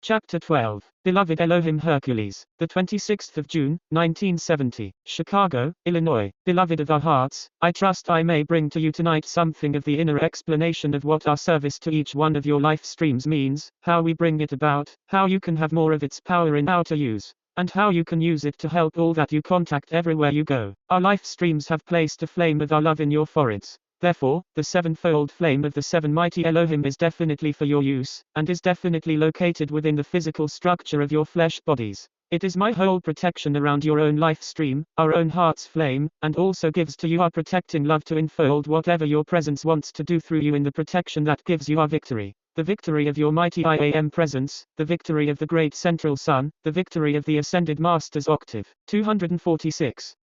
Chapter 12. Beloved Elohim Hercules, the 26th of June, 1970, Chicago, Illinois. Beloved of our hearts, I trust I may bring to you tonight something of the inner explanation of what our service to each one of your life streams means, how we bring it about, how you can have more of its power in outer use, and how you can use it to help all that you contact everywhere you go. Our life streams have placed a flame of our love in your foreheads. Therefore, the sevenfold flame of the seven mighty Elohim is definitely for your use, and is definitely located within the physical structure of your flesh bodies. It is my whole protection around your own life stream, our own heart's flame, and also gives to you our protecting love to enfold whatever your presence wants to do through you in the protection that gives you our victory. The victory of your mighty I Am presence, the victory of the great central sun, the victory of the ascended master's octave. 246.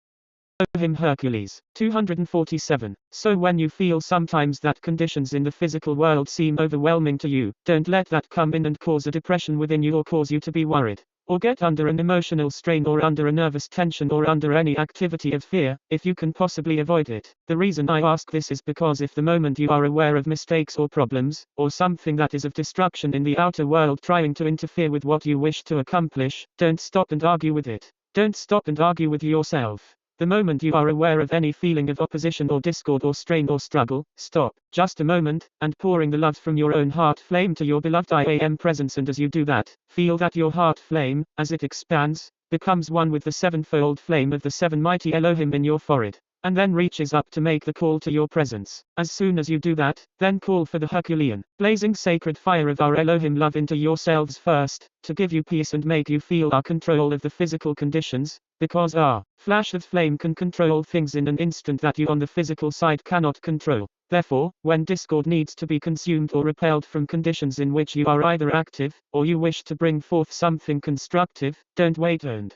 Elohim Hercules. 247. So when you feel sometimes that conditions in the physical world seem overwhelming to you, don't let that come in and cause a depression within you or cause you to be worried, or get under an emotional strain or under a nervous tension or under any activity of fear, if you can possibly avoid it. The reason I ask this is because if the moment you are aware of mistakes or problems, or something that is of destruction in the outer world trying to interfere with what you wish to accomplish, don't stop and argue with it. Don't stop and argue with yourself. The moment you are aware of any feeling of opposition or discord or strain or struggle, stop, just a moment, and pouring the love from your own heart flame to your beloved I Am presence, and as you do that, feel that your heart flame, as it expands, becomes one with the sevenfold flame of the seven mighty Elohim in your forehead, and then reaches up to make the call to your presence. As soon as you do that, then call for the Herculean, blazing sacred fire of our Elohim love into yourselves first, to give you peace and make you feel our control of the physical conditions, because our flash of flame can control things in an instant that you on the physical side cannot control. Therefore, when discord needs to be consumed or repelled from conditions in which you are either active, or you wish to bring forth something constructive, don't wait and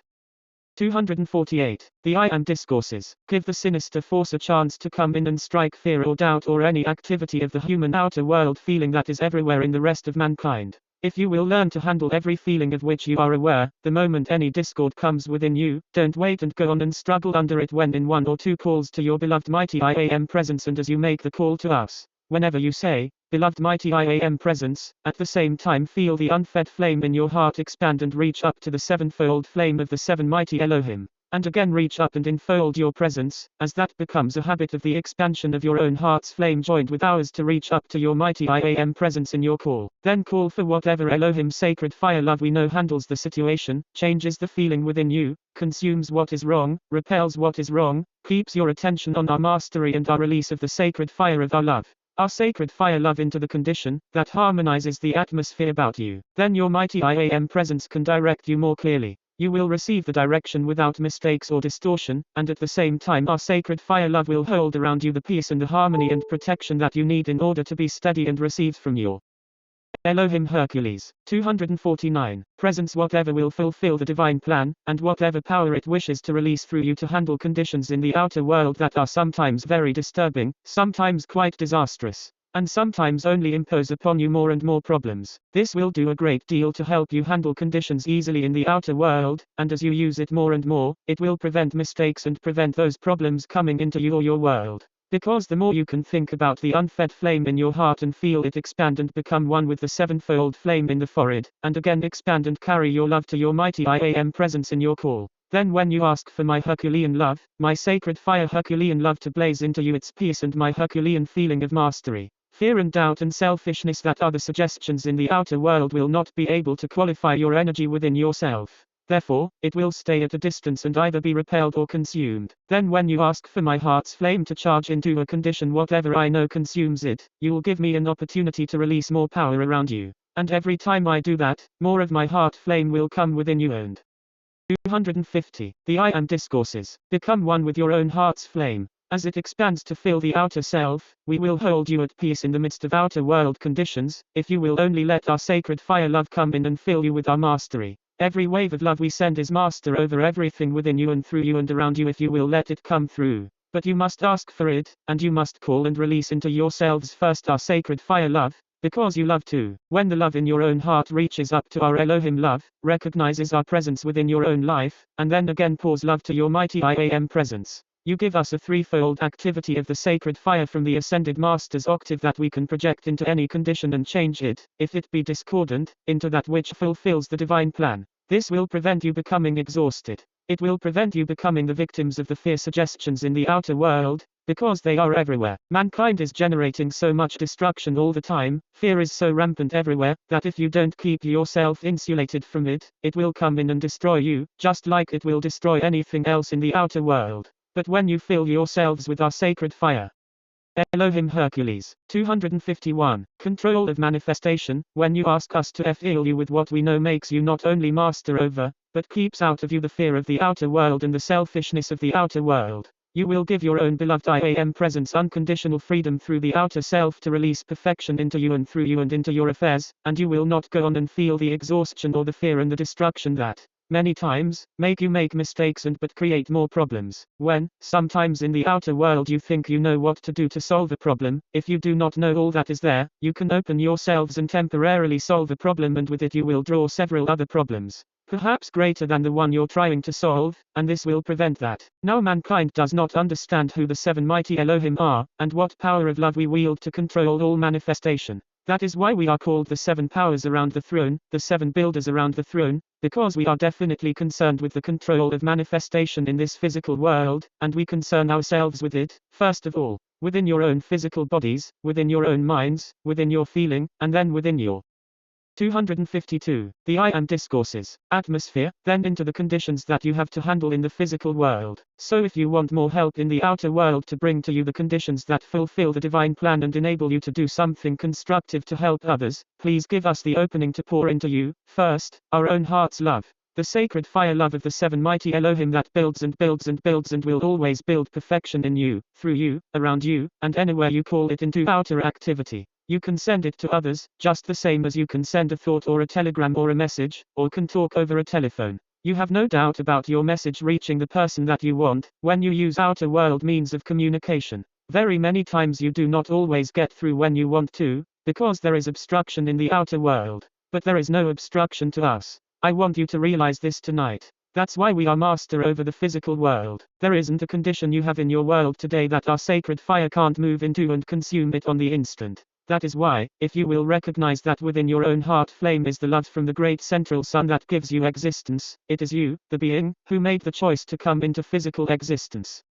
248. The I Am Discourses. Give the sinister force a chance to come in and strike fear or doubt or any activity of the human outer world feeling that is everywhere in the rest of mankind. If you will learn to handle every feeling of which you are aware, the moment any discord comes within you, don't wait and go on and struggle under it when in one or two calls to your beloved mighty I Am presence, and as you make the call to us, whenever you say, beloved mighty I Am presence, at the same time feel the unfed flame in your heart expand and reach up to the sevenfold flame of the seven mighty Elohim, and again reach up and enfold your presence, as that becomes a habit of the expansion of your own heart's flame joined with ours to reach up to your mighty I Am presence in your call. Then call for whatever Elohim sacred fire love we know handles the situation, changes the feeling within you, consumes what is wrong, repels what is wrong, keeps your attention on our mastery and our release of the sacred fire of our love. Our sacred fire love into the condition that harmonizes the atmosphere about you. Then your mighty I Am presence can direct you more clearly. You will receive the direction without mistakes or distortion, and at the same time our sacred fire love will hold around you the peace and the harmony and protection that you need in order to be steady and received from your Elohim Hercules. 249. Presence whatever will fulfill the divine plan, and whatever power it wishes to release through you to handle conditions in the outer world that are sometimes very disturbing, sometimes quite disastrous, and sometimes only impose upon you more and more problems. This will do a great deal to help you handle conditions easily in the outer world, and as you use it more and more, it will prevent mistakes and prevent those problems coming into you or your world. Because the more you can think about the unfed flame in your heart and feel it expand and become one with the sevenfold flame in the forehead, and again expand and carry your love to your mighty I Am presence in your call, then when you ask for my Herculean love, my sacred fire Herculean love to blaze into you its peace and my Herculean feeling of mastery, fear and doubt and selfishness that other suggestions in the outer world will not be able to qualify your energy within yourself. Therefore, it will stay at a distance and either be repelled or consumed. Then when you ask for my heart's flame to charge into a condition whatever I know consumes it, you will give me an opportunity to release more power around you. And every time I do that, more of my heart flame will come within you and 250. The I Am Discourses. Become one with your own heart's flame. As it expands to fill the outer self, we will hold you at peace in the midst of outer world conditions, if you will only let our sacred fire love come in and fill you with our mastery. Every wave of love we send is master over everything within you and through you and around you if you will let it come through. But you must ask for it, and you must call and release into yourselves first our sacred fire love, because you love too. When the love in your own heart reaches up to our Elohim love, recognizes our presence within your own life, and then again pours love to your mighty I Am presence, You give us a threefold activity of the sacred fire from the ascended master's octave that we can project into any condition and change it, if it be discordant, into that which fulfills the divine plan. This will prevent you becoming exhausted. It will prevent you becoming the victims of the fear suggestions in the outer world, because they are everywhere. Mankind is generating so much destruction all the time, fear is so rampant everywhere, that if you don't keep yourself insulated from it, it will come in and destroy you, just like it will destroy anything else in the outer world. But when you fill yourselves with our sacred fire, Elohim Hercules. 251. Control of manifestation. When you ask us to fill you with what we know makes you not only master over, but keeps out of you the fear of the outer world and the selfishness of the outer world. You will give your own beloved I Am presence unconditional freedom through the outer self to release perfection into you and through you and into your affairs, and you will not go on and feel the exhaustion or the fear and the destruction that many times make you make mistakes and but create more problems. When, sometimes in the outer world you think you know what to do to solve a problem, if you do not know all that is there, you can open yourselves and temporarily solve a problem, and with it you will draw several other problems, perhaps greater than the one you're trying to solve, and this will prevent that. Now mankind does not understand who the seven mighty Elohim are, and what power of love we wield to control all manifestation. That is why we are called the seven powers around the throne, the seven builders around the throne, because we are definitely concerned with the control of manifestation in this physical world, and we concern ourselves with it, first of all, within your own physical bodies, within your own minds, within your feeling, and then within your 252. The I Am Discourses. Atmosphere, then into the conditions that you have to handle in the physical world. So if you want more help in the outer world to bring to you the conditions that fulfill the divine plan and enable you to do something constructive to help others, please give us the opening to pour into you, first, our own heart's love. The sacred fire love of the seven mighty Elohim that builds and builds and builds and will always build perfection in you, through you, around you, and anywhere you call it into outer activity. You can send it to others, just the same as you can send a thought or a telegram or a message, or can talk over a telephone. You have no doubt about your message reaching the person that you want, when you use outer world means of communication. Very many times you do not always get through when you want to, because there is obstruction in the outer world. But there is no obstruction to us. I want you to realize this tonight. That's why we are master over the physical world. There isn't a condition you have in your world today that our sacred fire can't move into and consume it on the instant. That is why, if you will recognize that within your own heart flame is the love from the great central sun that gives you existence, it is you, the being, who made the choice to come into physical existence.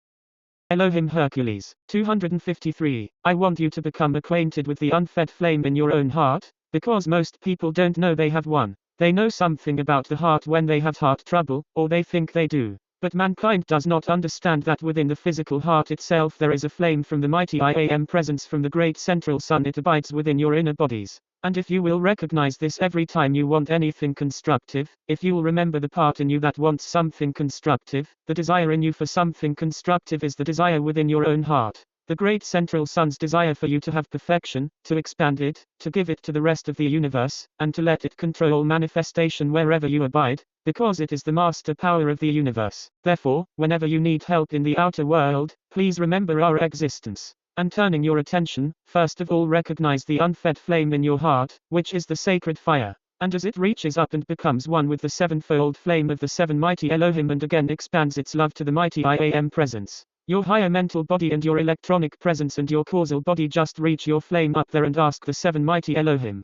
Elohim Hercules. 253. I want you to become acquainted with the unfed flame in your own heart, because most people don't know they have one. They know something about the heart when they have heart trouble, or they think they do. But mankind does not understand that within the physical heart itself there is a flame from the mighty I Am presence from the great central sun. It abides within your inner bodies. And if you will recognize this every time you want anything constructive, if you will remember the part in you that wants something constructive, the desire in you for something constructive is the desire within your own heart. The great central sun's desire for you to have perfection, to expand it, to give it to the rest of the universe, and to let it control manifestation wherever you abide, because it is the master power of the universe. Therefore, whenever you need help in the outer world, please remember our existence. And turning your attention, first of all recognize the unfed flame in your heart, which is the sacred fire. And as it reaches up and becomes one with the sevenfold flame of the seven mighty Elohim and again expands its love to the mighty I Am presence, your higher mental body and your electronic presence and your causal body just reach your flame up there and ask the seven mighty Elohim.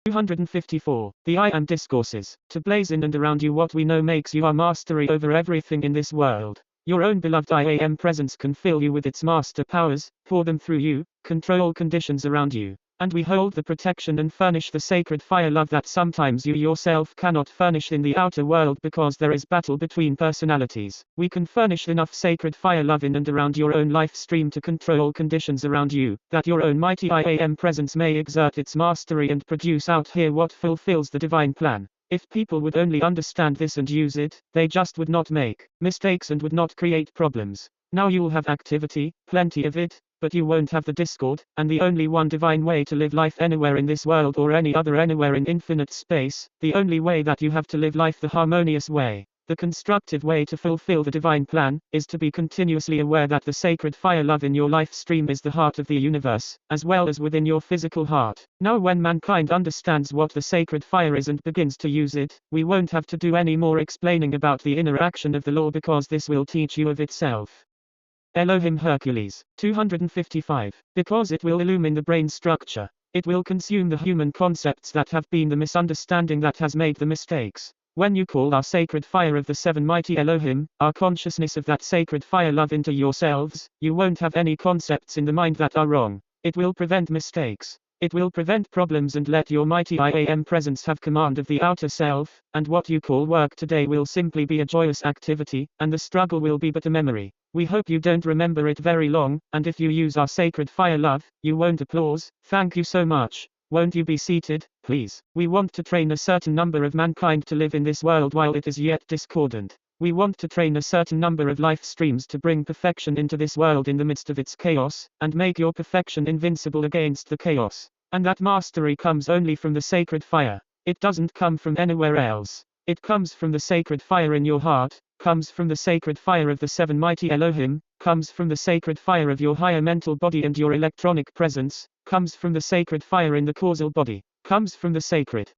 254. The I Am Discourses. To blaze in and around you what we know makes you our mastery over everything in this world. Your own beloved I Am presence can fill you with its master powers, pour them through you, control conditions around you. And we hold the protection and furnish the sacred fire love that sometimes you yourself cannot furnish in the outer world because there is battle between personalities. We can furnish enough sacred fire love in and around your own life stream to control conditions around you, that your own mighty I Am presence may exert its mastery and produce out here what fulfills the divine plan. If people would only understand this and use it, they just would not make mistakes and would not create problems. Now you will have activity, plenty of it, but you won't have the discord, and the only one divine way to live life anywhere in this world or any other anywhere in infinite space, the only way that you have to live life the harmonious way, the constructive way to fulfill the divine plan, is to be continuously aware that the sacred fire love in your life stream is the heart of the universe, as well as within your physical heart. Now when mankind understands what the sacred fire is and begins to use it, we won't have to do any more explaining about the inner action of the law because this will teach you of itself. Elohim Hercules. 255. Because it will illumine the brain structure. It will consume the human concepts that have been the misunderstanding that has made the mistakes. When you call our sacred fire of the seven mighty Elohim, our consciousness of that sacred fire love into yourselves, you won't have any concepts in the mind that are wrong. It will prevent mistakes. It will prevent problems and let your mighty I am presence have command of the outer self, and what you call work today will simply be a joyous activity, and the struggle will be but a memory. We hope you don't remember it very long, and if you use our sacred fire love, you won't applause. Thank you so much. Won't you be seated, please? We want to train a certain number of mankind to live in this world while it is yet discordant. We want to train a certain number of life streams to bring perfection into this world in the midst of its chaos, and make your perfection invincible against the chaos. And that mastery comes only from the sacred fire. It doesn't come from anywhere else. It comes from the sacred fire in your heart, comes from the sacred fire of the seven mighty Elohim, comes from the sacred fire of your higher mental body and your electronic presence, comes from the sacred fire in the causal body, comes from the sacred.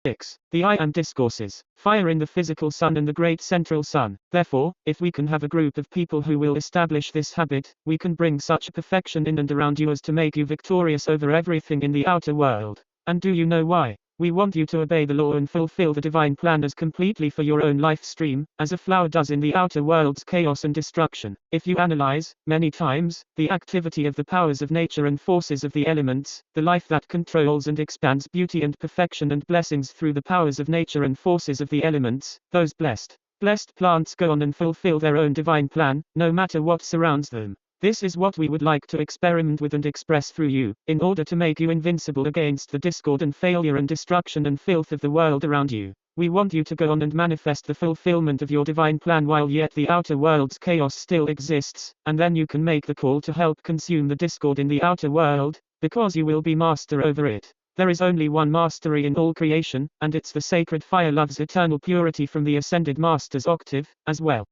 6. The I Am Discourses. Fire in the physical sun and the great central sun. Therefore, if we can have a group of people who will establish this habit, we can bring such perfection in and around you as to make you victorious over everything in the outer world. And do you know why? We want you to obey the law and fulfill the divine plan as completely for your own life stream, as a flower does in the outer world's chaos and destruction. If you analyze, many times, the activity of the powers of nature and forces of the elements, the life that controls and expands beauty and perfection and blessings through the powers of nature and forces of the elements, those blessed plants go on and fulfill their own divine plan, no matter what surrounds them. This is what we would like to experiment with and express through you, in order to make you invincible against the discord and failure and destruction and filth of the world around you. We want you to go on and manifest the fulfillment of your divine plan while yet the outer world's chaos still exists, and then you can make the call to help consume the discord in the outer world, because you will be master over it. There is only one mastery in all creation, and it's the sacred fire love's eternal purity from the ascended master's octave, as well.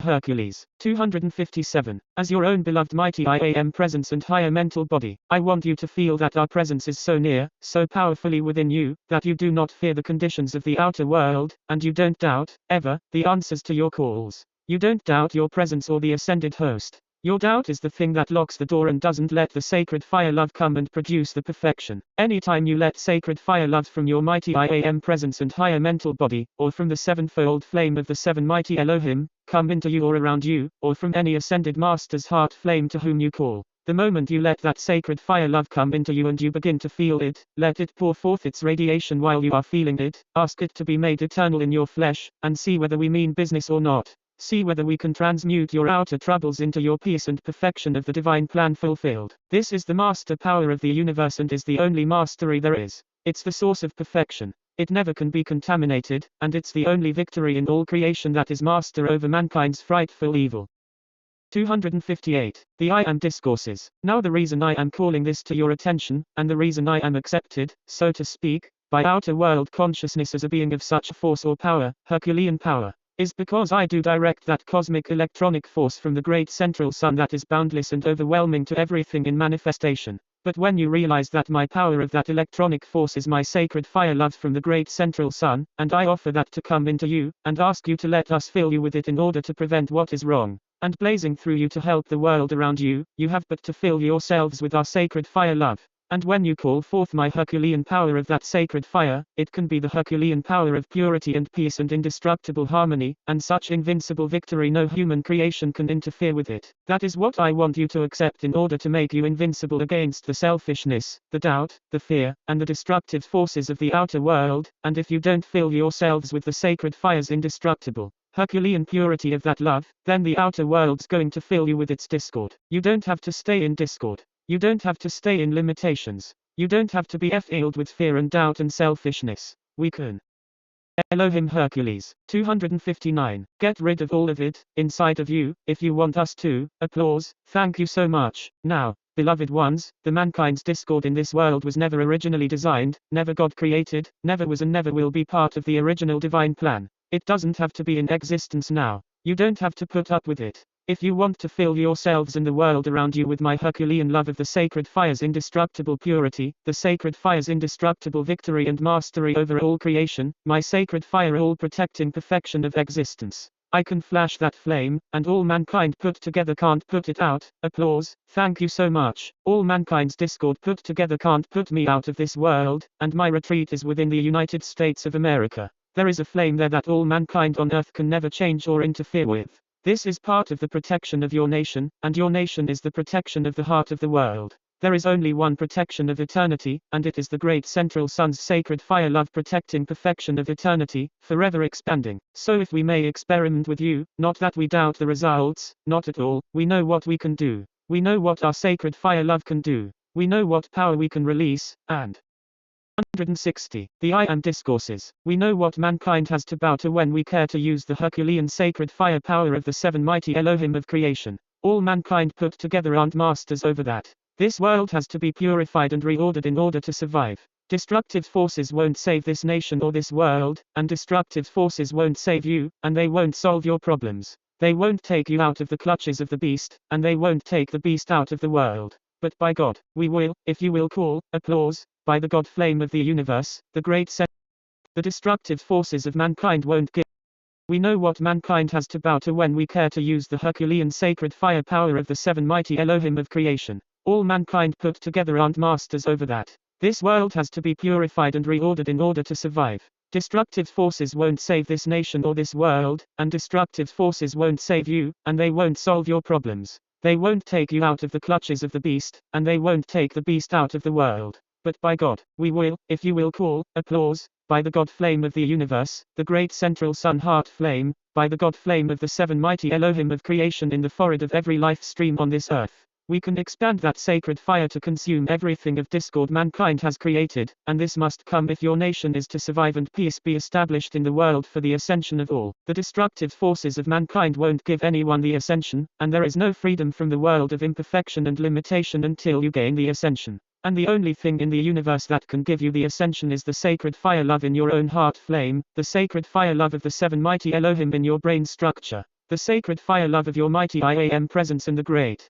Hercules. 257. As your own beloved mighty I am presence and higher mental body, I want you to feel that our presence is so near, so powerfully within you, that you do not fear the conditions of the outer world, and you don't doubt, ever, the answers to your calls. You don't doubt your presence or the ascended host. Your doubt is the thing that locks the door and doesn't let the sacred fire love come and produce the perfection. Anytime you let sacred fire love from your mighty I am presence and higher mental body, or from the sevenfold flame of the seven mighty Elohim, come into you or around you, or from any ascended master's heart flame to whom you call. The moment you let that sacred fire love come into you and you begin to feel it, let it pour forth its radiation while you are feeling it, ask it to be made eternal in your flesh, and see whether we mean business or not. See whether we can transmute your outer troubles into your peace and perfection of the divine plan fulfilled. This is the master power of the universe and is the only mastery there is. It's the source of perfection. It never can be contaminated, and it's the only victory in all creation that is master over mankind's frightful evil. 258. The I Am Discourses. Now the reason I am calling this to your attention, and the reason I am accepted, so to speak, by outer world consciousness as a being of such force or power, Herculean power, is because I do direct that cosmic electronic force from the great central sun that is boundless and overwhelming to everything in manifestation. But when you realize that my power of that electronic force is my sacred fire love from the great central sun, and I offer that to come into you, and ask you to let us fill you with it in order to prevent what is wrong, and blazing through you to help the world around you, you have but to fill yourselves with our sacred fire love. And when you call forth my Herculean power of that sacred fire, it can be the Herculean power of purity and peace and indestructible harmony, and such invincible victory no human creation can interfere with it. That is what I want you to accept in order to make you invincible against the selfishness, the doubt, the fear, and the destructive forces of the outer world, and if you don't fill yourselves with the sacred fire's indestructible, Herculean purity of that love, then the outer world's going to fill you with its discord. You don't have to stay in discord. You don't have to stay in limitations. You don't have to be filled with fear and doubt and selfishness. We can. Elohim Hercules. 259. Get rid of all of it, inside of you, if you want us to. Applause. Thank you so much. Now, beloved ones, the mankind's discord in this world was never originally designed, never God created, never was and never will be part of the original divine plan. It doesn't have to be in existence now. You don't have to put up with it. If you want to fill yourselves and the world around you with my Herculean love of the sacred fire's indestructible purity, the sacred fire's indestructible victory and mastery over all creation, my sacred fire all protecting perfection of existence, I can flash that flame, and all mankind put together can't put it out. Applause. Thank you so much. All mankind's discord put together can't put me out of this world, and my retreat is within the United States of America. There is a flame there that all mankind on earth can never change or interfere with. This is part of the protection of your nation, and your nation is the protection of the heart of the world. There is only one protection of eternity, and it is the great central sun's sacred fire love protecting perfection of eternity, forever expanding. So if we may experiment with you, not that we doubt the results, not at all, we know what we can do. We know what our sacred fire love can do. We know what power we can release, and 160. The I Am Discourses. We know what mankind has to bow to when we care to use the Herculean sacred fire power of the seven mighty Elohim of creation. All mankind put together aren't masters over that. This world has to be purified and reordered in order to survive. Destructive forces won't save this nation or this world, and destructive forces won't save you, and they won't solve your problems. They won't take you out of the clutches of the beast, and they won't take the beast out of the world. But by God, we will, if you will call, applause, by the God flame of the universe, the great set. The destructive forces of mankind won't give. We know what mankind has to bow to when we care to use the Herculean sacred fire power of the seven mighty Elohim of creation. All mankind put together aren't masters over that. This world has to be purified and reordered in order to survive. Destructive forces won't save this nation or this world, and destructive forces won't save you, and they won't solve your problems. They won't take you out of the clutches of the beast, and they won't take the beast out of the world. But by God, we will, if you will call, applause, by the God flame of the universe, the great central sun heart flame, by the God flame of the seven mighty Elohim of creation in the forehead of every life stream on this earth. We can expand that sacred fire to consume everything of discord mankind has created, and this must come if your nation is to survive and peace be established in the world for the ascension of all. The destructive forces of mankind won't give anyone the ascension, and there is no freedom from the world of imperfection and limitation until you gain the ascension. And the only thing in the universe that can give you the ascension is the sacred fire love in your own heart flame, the sacred fire love of the seven mighty Elohim in your brain structure, the sacred fire love of your mighty I Am presence and the great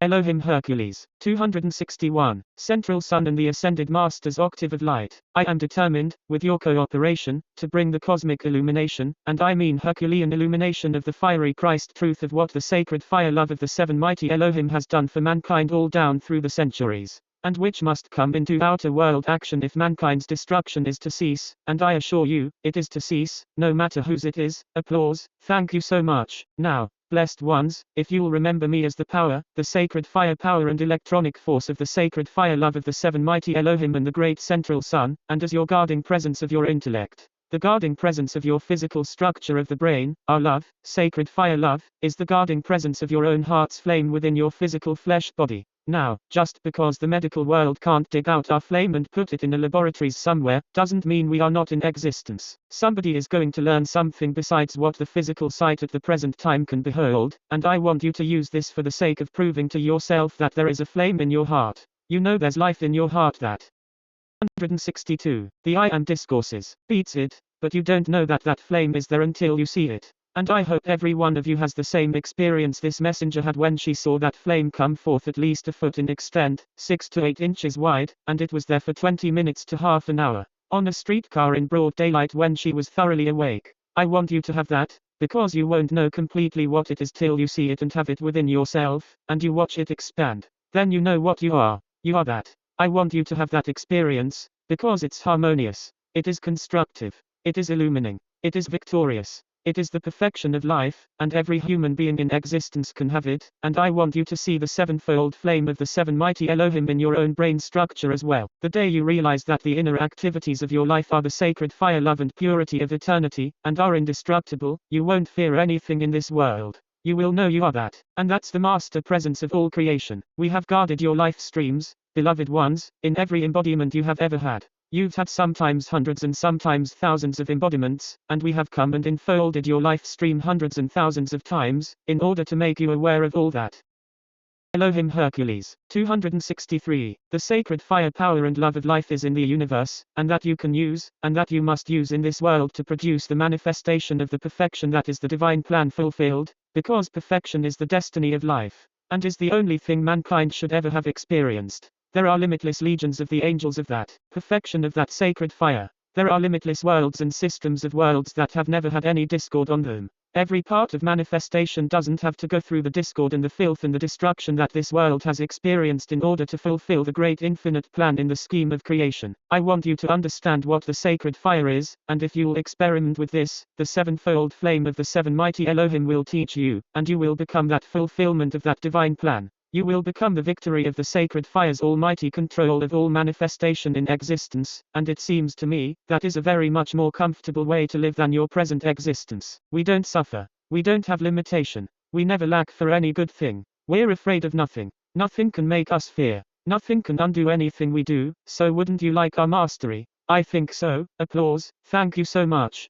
Elohim Hercules. 261. Central Sun and the Ascended Master's Octave of Light. I am determined, with your cooperation, to bring the cosmic illumination, and I mean Herculean illumination of the fiery Christ truth of what the sacred fire love of the seven mighty Elohim has done for mankind all down through the centuries, and which must come into outer world action if mankind's destruction is to cease, and I assure you, it is to cease, no matter whose it is. Applause. Thank you so much. Now, blessed ones, if you'll remember me as the power, the sacred fire power and electronic force of the sacred fire love of the seven mighty Elohim and the great central sun, and as your guarding presence of your intellect, the guarding presence of your physical structure of the brain, our love, sacred fire love, is the guarding presence of your own heart's flame within your physical flesh body. Now, just because the medical world can't dig out our flame and put it in a laboratories somewhere, doesn't mean we are not in existence. Somebody is going to learn something besides what the physical sight at the present time can behold, and I want you to use this for the sake of proving to yourself that there is a flame in your heart. You know there's life in your heart that 162. The I Am Discourses beats it, but you don't know that that flame is there until you see it. And I hope every one of you has the same experience this messenger had when she saw that flame come forth at least a foot in extent, 6 to 8 inches wide, and it was there for 20 minutes to half an hour, on a streetcar in broad daylight when she was thoroughly awake. I want you to have that, because you won't know completely what it is till you see it and have it within yourself, and you watch it expand. Then you know what you are. You are that. I want you to have that experience, because it's harmonious. It is constructive. It is illumining. It is victorious. It is the perfection of life, and every human being in existence can have it, and I want you to see the sevenfold flame of the seven mighty Elohim in your own brain structure as well. The day you realize that the inner activities of your life are the sacred fire love and purity of eternity, and are indestructible, you won't fear anything in this world. You will know you are that, and that's the master presence of all creation. We have guarded your life streams, beloved ones, in every embodiment you have ever had. You've had sometimes hundreds and sometimes thousands of embodiments, and we have come and enfolded your life stream hundreds and thousands of times, in order to make you aware of all that. Elohim Hercules. 263. The sacred fire power and love of life is in the universe, and that you can use, and that you must use in this world to produce the manifestation of the perfection that is the divine plan fulfilled, because perfection is the destiny of life, and is the only thing mankind should ever have experienced. There are limitless legions of the angels of that perfection of that sacred fire. There are limitless worlds and systems of worlds that have never had any discord on them. Every part of manifestation doesn't have to go through the discord and the filth and the destruction that this world has experienced in order to fulfill the great infinite plan in the scheme of creation. I want you to understand what the sacred fire is, and if you'll experiment with this, the sevenfold flame of the seven mighty Elohim will teach you, and you will become that fulfillment of that divine plan. You will become the victory of the sacred fire's almighty control of all manifestation in existence, and it seems to me, that is a very much more comfortable way to live than your present existence. We don't suffer. We don't have limitation. We never lack for any good thing. We're afraid of nothing. Nothing can make us fear. Nothing can undo anything we do, so wouldn't you like our mastery? I think so. Applause. Thank you so much.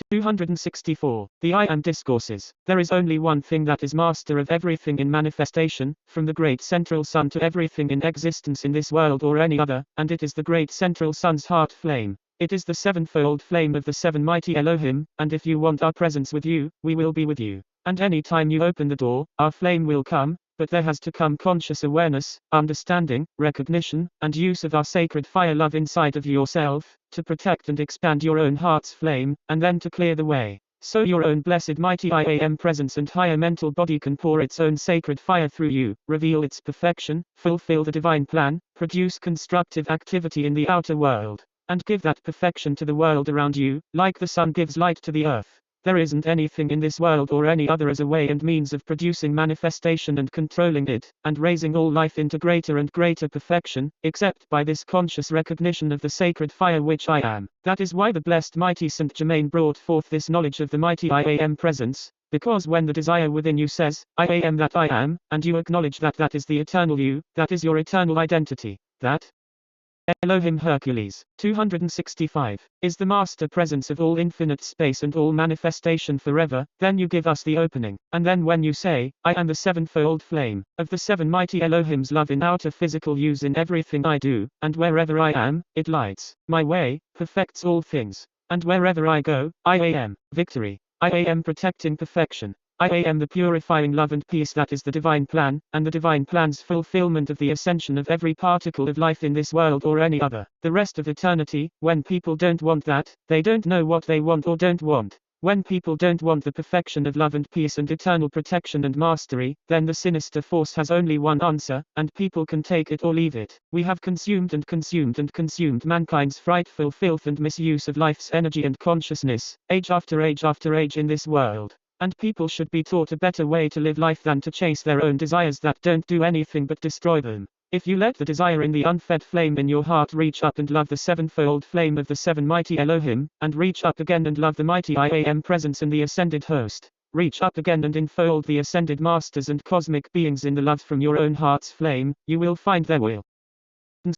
264. The I Am Discourses. There is only one thing that is master of everything in manifestation, from the great central sun to everything in existence in this world or any other, and it is the great central sun's heart flame. It is the sevenfold flame of the seven mighty Elohim, and if you want our presence with you, we will be with you. And any time you open the door, our flame will come. But there has to come conscious awareness, understanding, recognition, and use of our sacred fire love inside of yourself, to protect and expand your own heart's flame, and then to clear the way. So your own blessed mighty I Am presence and higher mental body can pour its own sacred fire through you, reveal its perfection, fulfill the divine plan, produce constructive activity in the outer world, and give that perfection to the world around you, like the sun gives light to the earth. There isn't anything in this world or any other as a way and means of producing manifestation and controlling it, and raising all life into greater and greater perfection, except by this conscious recognition of the sacred fire which I am. That is why the blessed mighty Saint Germain brought forth this knowledge of the mighty I Am presence, because when the desire within you says, I am that I am, and you acknowledge that that is the eternal you, that is your eternal identity, that Elohim Hercules, 265, is the master presence of all infinite space and all manifestation forever, then you give us the opening, and then when you say, I am the sevenfold flame, of the seven mighty Elohim's love in outer physical use in everything I do, and wherever I am, it lights my way, perfects all things, and wherever I go, I am victory, I am protecting perfection. I am the purifying love and peace that is the divine plan, and the divine plan's fulfillment of the ascension of every particle of life in this world or any other. The rest of eternity, when people don't want that, they don't know what they want or don't want. When people don't want the perfection of love and peace and eternal protection and mastery, then the sinister force has only one answer, and people can take it or leave it. We have consumed and consumed and consumed mankind's frightful filth and misuse of life's energy and consciousness, age after age after age in this world. And people should be taught a better way to live life than to chase their own desires that don't do anything but destroy them. If you let the desire in the unfed flame in your heart reach up and love the sevenfold flame of the seven mighty Elohim, and reach up again and love the mighty I Am presence in the ascended host, reach up again and enfold the ascended masters and cosmic beings in the love from your own heart's flame, you will find their will.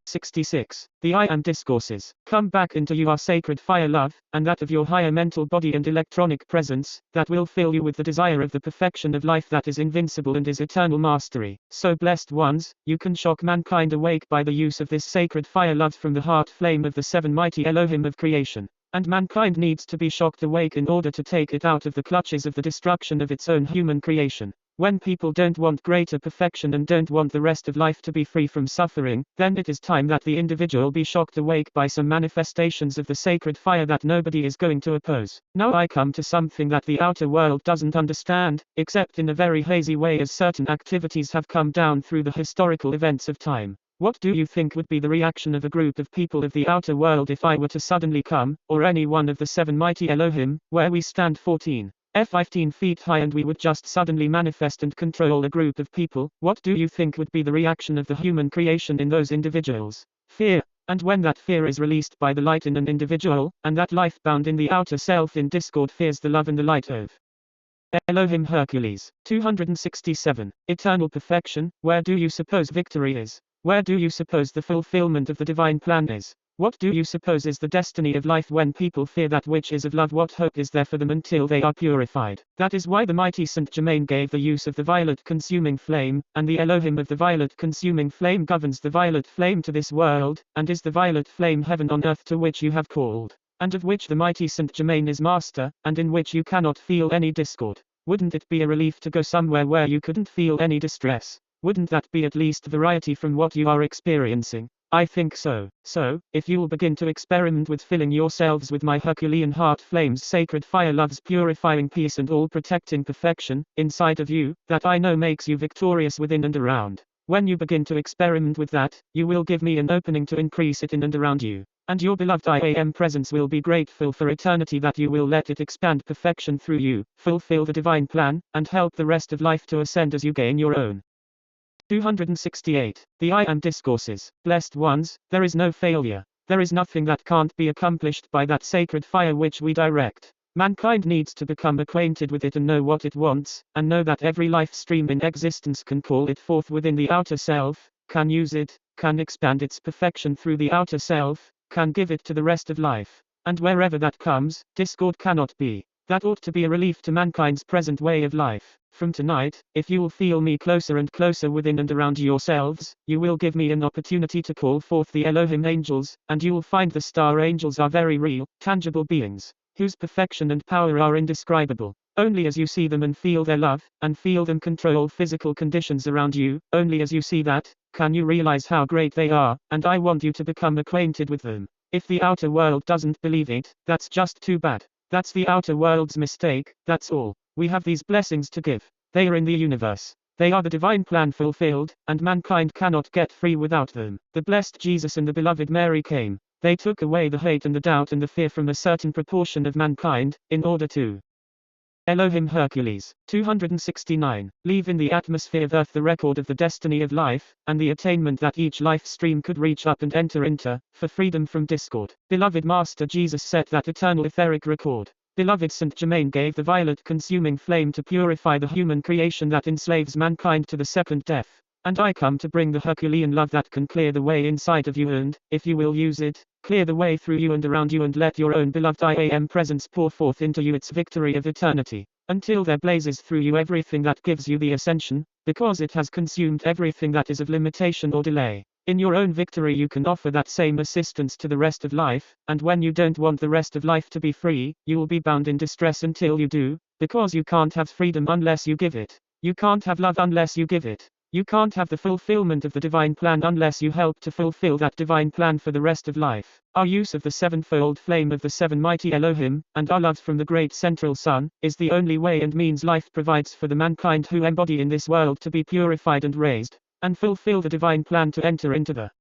66. The I Am Discourses. Come back into your sacred fire love, and that of your higher mental body and electronic presence, that will fill you with the desire of the perfection of life that is invincible and is eternal mastery. So blessed ones, you can shock mankind awake by the use of this sacred fire love from the heart flame of the seven mighty Elohim of creation. And mankind needs to be shocked awake in order to take it out of the clutches of the destruction of its own human creation. When people don't want greater perfection and don't want the rest of life to be free from suffering, then it is time that the individual be shocked awake by some manifestations of the sacred fire that nobody is going to oppose. Now I come to something that the outer world doesn't understand, except in a very hazy way as certain activities have come down through the historical events of time. What do you think would be the reaction of a group of people of the outer world if I were to suddenly come, or any one of the seven mighty Elohim, where we stand 15 feet high and we would just suddenly manifest and control a group of people? What do you think would be the reaction of the human creation in those individuals? Fear. And when that fear is released by the light in an individual, and that life bound in the outer self in discord fears the love and the light of Elohim Hercules. 267. Eternal perfection. Where do you suppose victory is? Where do you suppose the fulfillment of the divine plan is? What do you suppose is the destiny of life when people fear that which is of love? What hope is there for them until they are purified? That is why the mighty Saint Germain gave the use of the violet consuming flame, and the Elohim of the violet consuming flame governs the violet flame to this world, and is the violet flame heaven on earth to which you have called, and of which the mighty Saint Germain is master, and in which you cannot feel any discord. Wouldn't it be a relief to go somewhere where you couldn't feel any distress? Wouldn't that be at least variety from what you are experiencing? I think so. So, if you'll begin to experiment with filling yourselves with my Herculean heart flames, sacred fire, love's purifying peace and all protecting perfection, inside of you, that I know makes you victorious within and around. When you begin to experiment with that, you will give me an opening to increase it in and around you. And your beloved I am presence will be grateful for eternity that you will let it expand perfection through you, fulfill the divine plan, and help the rest of life to ascend as you gain your own. 268. The I Am Discourses. Blessed ones, there is no failure. There is nothing that can't be accomplished by that sacred fire which we direct. Mankind needs to become acquainted with it and know what it wants, and know that every life stream in existence can call it forth within the outer self, can use it, can expand its perfection through the outer self, can give it to the rest of life. And wherever that comes, discord cannot be. That ought to be a relief to mankind's present way of life. From tonight, if you will feel me closer and closer within and around yourselves, you will give me an opportunity to call forth the Elohim angels, and you will find the star angels are very real, tangible beings, whose perfection and power are indescribable. Only as you see them and feel their love, and feel them control physical conditions around you, only as you see that, can you realize how great they are, and I want you to become acquainted with them. If the outer world doesn't believe it, that's just too bad. That's the outer world's mistake, that's all. We have these blessings to give. They are in the universe. They are the divine plan fulfilled, and mankind cannot get free without them. The blessed Jesus and the beloved Mary came. They took away the hate and the doubt and the fear from a certain proportion of mankind, in order to Elohim Hercules. 269. Leave in the atmosphere of earth the record of the destiny of life, and the attainment that each life stream could reach up and enter into, for freedom from discord. Beloved Master Jesus set that eternal etheric record. Beloved Saint Germain gave the violet consuming flame to purify the human creation that enslaves mankind to the second death. And I come to bring the Herculean love that can clear the way inside of you and, if you will use it, clear the way through you and around you, and let your own beloved I Am presence pour forth into you its victory of eternity, until there blazes through you everything that gives you the ascension, because it has consumed everything that is of limitation or delay. In your own victory you can offer that same assistance to the rest of life, and when you don't want the rest of life to be free, you will be bound in distress until you do, because you can't have freedom unless you give it. You can't have love unless you give it. You can't have the fulfillment of the divine plan unless you help to fulfill that divine plan for the rest of life. Our use of the sevenfold flame of the seven mighty Elohim, and our love from the great central sun, is the only way and means life provides for the mankind who embody in this world to be purified and raised, and fulfill the divine plan to enter into the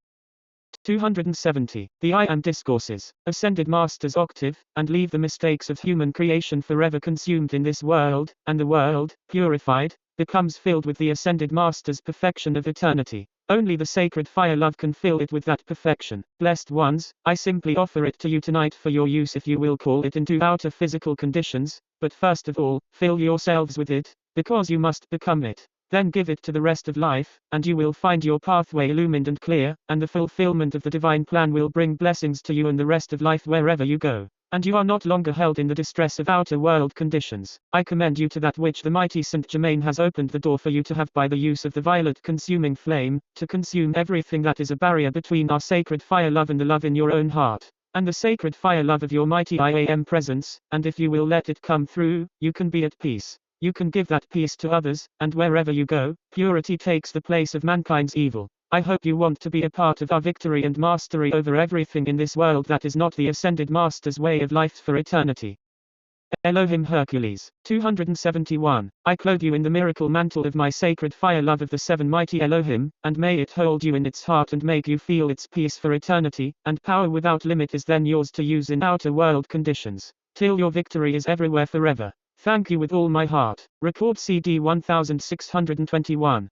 270. The I Am Discourses. Ascended Masters octave, and leave the mistakes of human creation forever consumed in this world, and the world, purified, becomes filled with the Ascended Master's perfection of eternity. Only the sacred fire love can fill it with that perfection. Blessed ones, I simply offer it to you tonight for your use if you will call it into outer physical conditions, but first of all, fill yourselves with it, because you must become it. Then give it to the rest of life, and you will find your pathway illumined and clear, and the fulfillment of the divine plan will bring blessings to you and the rest of life wherever you go. And you are not longer held in the distress of outer world conditions. I commend you to that which the mighty Saint Germain has opened the door for you to have by the use of the violet consuming flame, to consume everything that is a barrier between our sacred fire love and the love in your own heart, and the sacred fire love of your mighty I Am presence, and if you will let it come through, you can be at peace. You can give that peace to others, and wherever you go, purity takes the place of mankind's evil. I hope you want to be a part of our victory and mastery over everything in this world that is not the Ascended Master's way of life for eternity. Elohim Hercules. 271. I clothe you in the miracle mantle of my sacred fire love of the seven mighty Elohim, and may it hold you in its heart and make you feel its peace for eternity, and power without limit is then yours to use in outer world conditions, till your victory is everywhere forever. Thank you with all my heart. Record CD 1621.